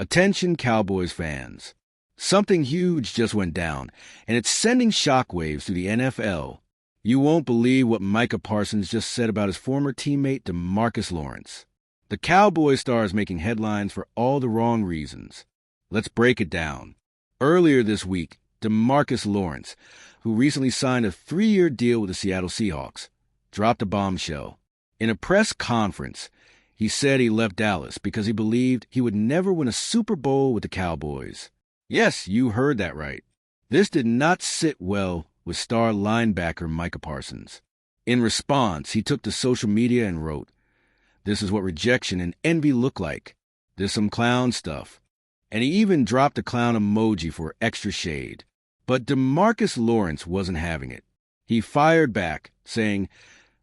Attention Cowboys fans. Something huge just went down, and it's sending shockwaves through the NFL. You won't believe what Micah Parsons just said about his former teammate DeMarcus Lawrence. The Cowboys star is making headlines for all the wrong reasons. Let's break it down. Earlier this week, DeMarcus Lawrence, who recently signed a 3-year deal with the Seattle Seahawks, dropped a bombshell. In a press conference, he said he left Dallas because he believed he would never win a Super Bowl with the Cowboys. Yes, you heard that right. This did not sit well with star linebacker Micah Parsons. In response, he took to social media and wrote, "This is what rejection and envy look like. There's some clown stuff." And he even dropped a clown emoji for extra shade. But DeMarcus Lawrence wasn't having it. He fired back, saying,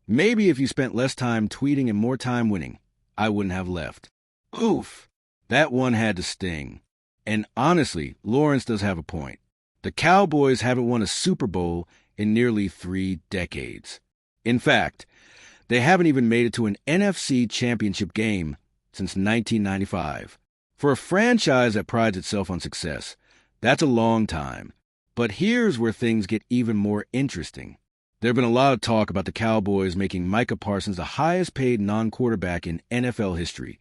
"Maybe if you spent less time tweeting and more time winning, I wouldn't have left." Oof, that one had to sting. And honestly, Lawrence does have a point. The Cowboys haven't won a Super Bowl in nearly 3 decades. In fact, they haven't even made it to an NFC championship game since 1995. For a franchise that prides itself on success, that's a long time. But here's where things get even more interesting. There have been a lot of talk about the Cowboys making Micah Parsons the highest-paid non-quarterback in NFL history,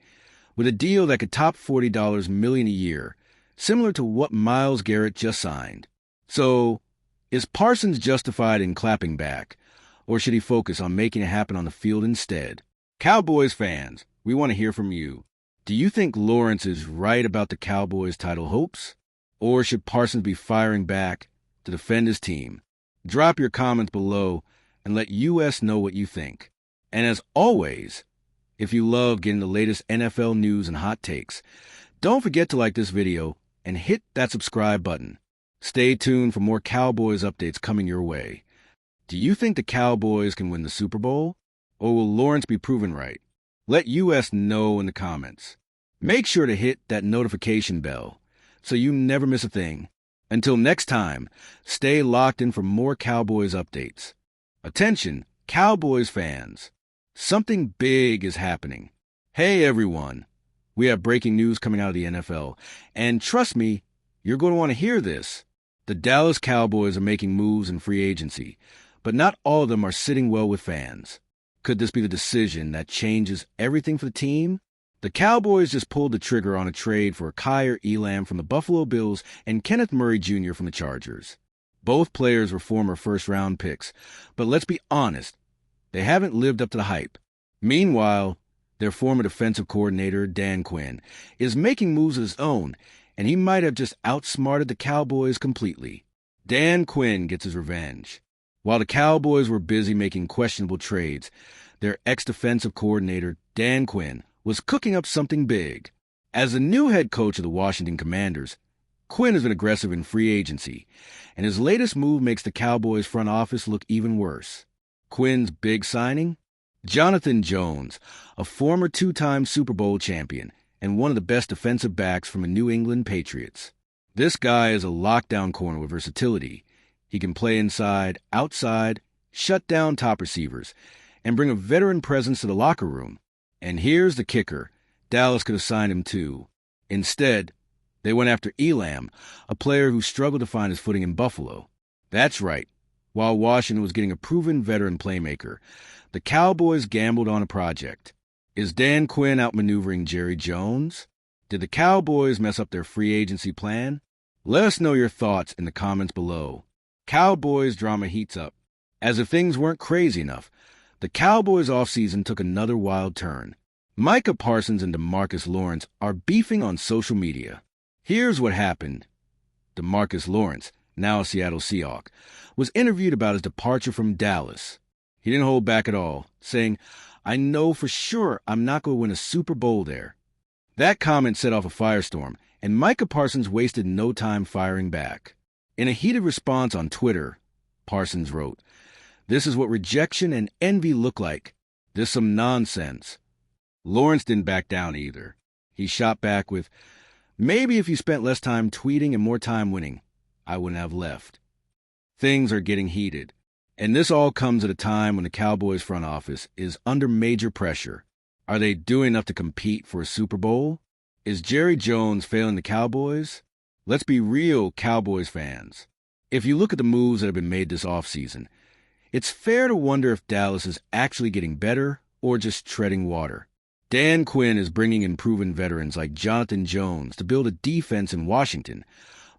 with a deal that could top $40 million a year, similar to what Myles Garrett just signed. So, is Parsons justified in clapping back, or should he focus on making it happen on the field instead? Cowboys fans, we want to hear from you. Do you think Lawrence is right about the Cowboys' title hopes, or should Parsons be firing back to defend his team? Drop your comments below and let US know what you think. And as always, if you love getting the latest NFL news and hot takes, don't forget to like this video and hit that subscribe button. Stay tuned for more Cowboys updates coming your way. Do you think the Cowboys can win the Super Bowl? Or will Lawrence be proven right? Let US know in the comments. Make sure to hit that notification bell so you never miss a thing. Until next time, stay locked in for more Cowboys updates. Attention, Cowboys fans. Something big is happening. Hey everyone, we have breaking news coming out of the NFL, and trust me, you're going to want to hear this. The Dallas Cowboys are making moves in free agency, but not all of them are sitting well with fans. Could this be the decision that changes everything for the team? The Cowboys just pulled the trigger on a trade for Kyer Elam from the Buffalo Bills and Kenneth Murray Jr. from the Chargers. Both players were former first-round picks, but let's be honest, they haven't lived up to the hype. Meanwhile, their former defensive coordinator, Dan Quinn, is making moves of his own, and he might have just outsmarted the Cowboys completely. Dan Quinn gets his revenge. While the Cowboys were busy making questionable trades, their ex-defensive coordinator, Dan Quinn, was cooking up something big. As the new head coach of the Washington Commanders, Quinn has been aggressive in free agency, and his latest move makes the Cowboys front office look even worse. Quinn's big signing? Jonathan Jones, a former 2-time Super Bowl champion and one of the best defensive backs from the New England Patriots. This guy is a lockdown corner with versatility. He can play inside, outside, shut down top receivers, and bring a veteran presence to the locker room. And here's the kicker. Dallas could have signed him too. Instead, they went after Elam, a player who struggled to find his footing in Buffalo. That's right. While Washington was getting a proven veteran playmaker, the Cowboys gambled on a project. Is Dan Quinn outmaneuvering Jerry Jones? Did the Cowboys mess up their free agency plan? Let us know your thoughts in the comments below. Cowboys drama heats up. As if things weren't crazy enough, the Cowboys offseason took another wild turn. Micah Parsons and DeMarcus Lawrence are beefing on social media. Here's what happened. DeMarcus Lawrence, now a Seattle Seahawk, was interviewed about his departure from Dallas. He didn't hold back at all, saying, "I know for sure I'm not going to win a Super Bowl there." That comment set off a firestorm, and Micah Parsons wasted no time firing back. In a heated response on Twitter, Parsons wrote, "This is what rejection and envy look like. This some nonsense." Lawrence didn't back down either. He shot back with, "Maybe if you spent less time tweeting and more time winning, I wouldn't have left." Things are getting heated, and this all comes at a time when the Cowboys front office is under major pressure. Are they doing enough to compete for a Super Bowl? Is Jerry Jones failing the Cowboys? Let's be real, Cowboys fans. If you look at the moves that have been made this offseason, it's fair to wonder if Dallas is actually getting better or just treading water. Dan Quinn is bringing in proven veterans like Jonathan Jones to build a defense in Washington,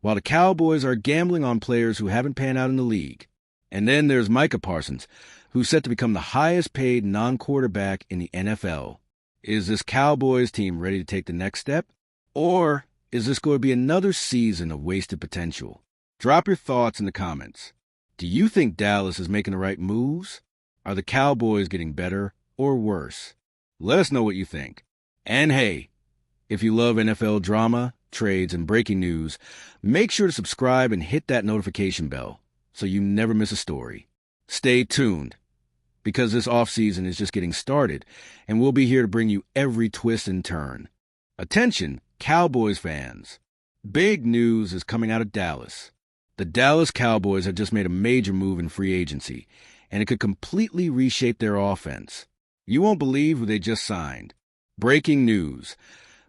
while the Cowboys are gambling on players who haven't panned out in the league. And then there's Micah Parsons, who's set to become the highest-paid non-quarterback in the NFL. Is this Cowboys team ready to take the next step? Or is this going to be another season of wasted potential? Drop your thoughts in the comments. Do you think Dallas is making the right moves? Are the Cowboys getting better or worse? Let us know what you think. And hey, if you love NFL drama, trades, and breaking news, make sure to subscribe and hit that notification bell so you never miss a story. Stay tuned, because this offseason is just getting started, and we'll be here to bring you every twist and turn. Attention, Cowboys fans. Big news is coming out of Dallas. The Dallas Cowboys have just made a major move in free agency, and it could completely reshape their offense. You won't believe who they just signed. Breaking news.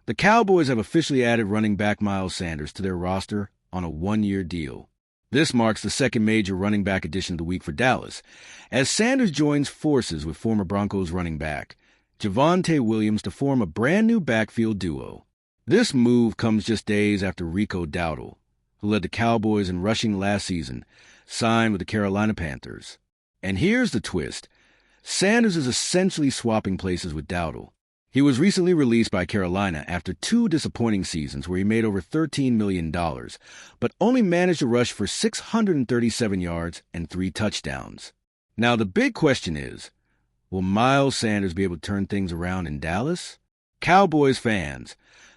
The Cowboys have officially added running back Miles Sanders to their roster on a one-year deal. This marks the second major running back addition of the week for Dallas, as Sanders joins forces with former Broncos running back Javonte Williams to form a brand-new backfield duo. This move comes just days after Rico Dowdle, who led the Cowboys in rushing last season, signed with the Carolina Panthers. And here's the twist. Sanders is essentially swapping places with Dowdle. He was recently released by Carolina after 2 disappointing seasons where he made over $13 million, but only managed to rush for 637 yards and 3 touchdowns. Now the big question is, will Miles Sanders be able to turn things around in Dallas? Cowboys fans,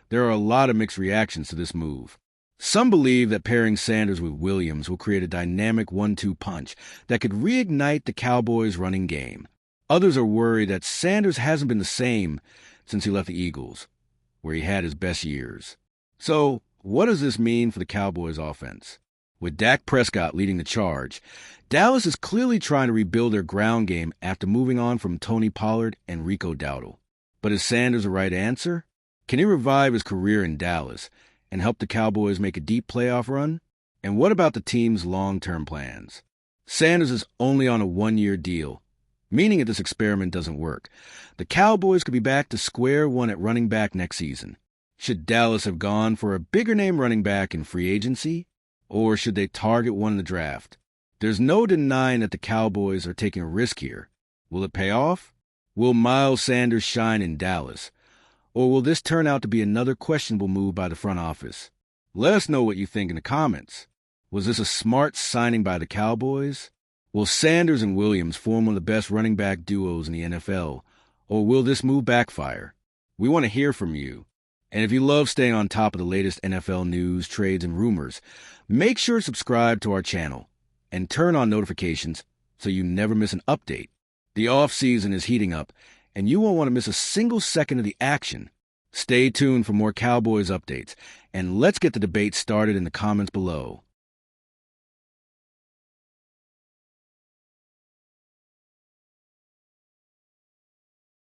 there are a lot of mixed reactions to this move. Some believe that pairing Sanders with Williams will create a dynamic 1-2 punch that could reignite the Cowboys' running game. Others are worried that Sanders hasn't been the same since he left the Eagles, where he had his best years. So, what does this mean for the Cowboys' offense? With Dak Prescott leading the charge, Dallas is clearly trying to rebuild their ground game after moving on from Tony Pollard and Rico Dowdle. But is Sanders the right answer? Can he revive his career in Dallas and help the Cowboys make a deep playoff run? And what about the team's long-term plans? Sanders is only on a one-year deal, meaning if this experiment doesn't work, the Cowboys could be back to square one at running back next season. Should Dallas have gone for a bigger-name running back in free agency, or should they target one in the draft? There's no denying that the Cowboys are taking a risk here. Will it pay off? Will Miles Sanders shine in Dallas? Or will this turn out to be another questionable move by the front office? Let us know what you think in the comments. Was this a smart signing by the Cowboys? Will Sanders and Williams form one of the best running back duos in the NFL, or will this move backfire? We want to hear from you. And if you love staying on top of the latest NFL news, trades, and rumors, make sure to subscribe to our channel and turn on notifications so you never miss an update. The off-season is heating up, and you won't want to miss a single second of the action. Stay tuned for more Cowboys updates, and let's get the debate started in the comments below.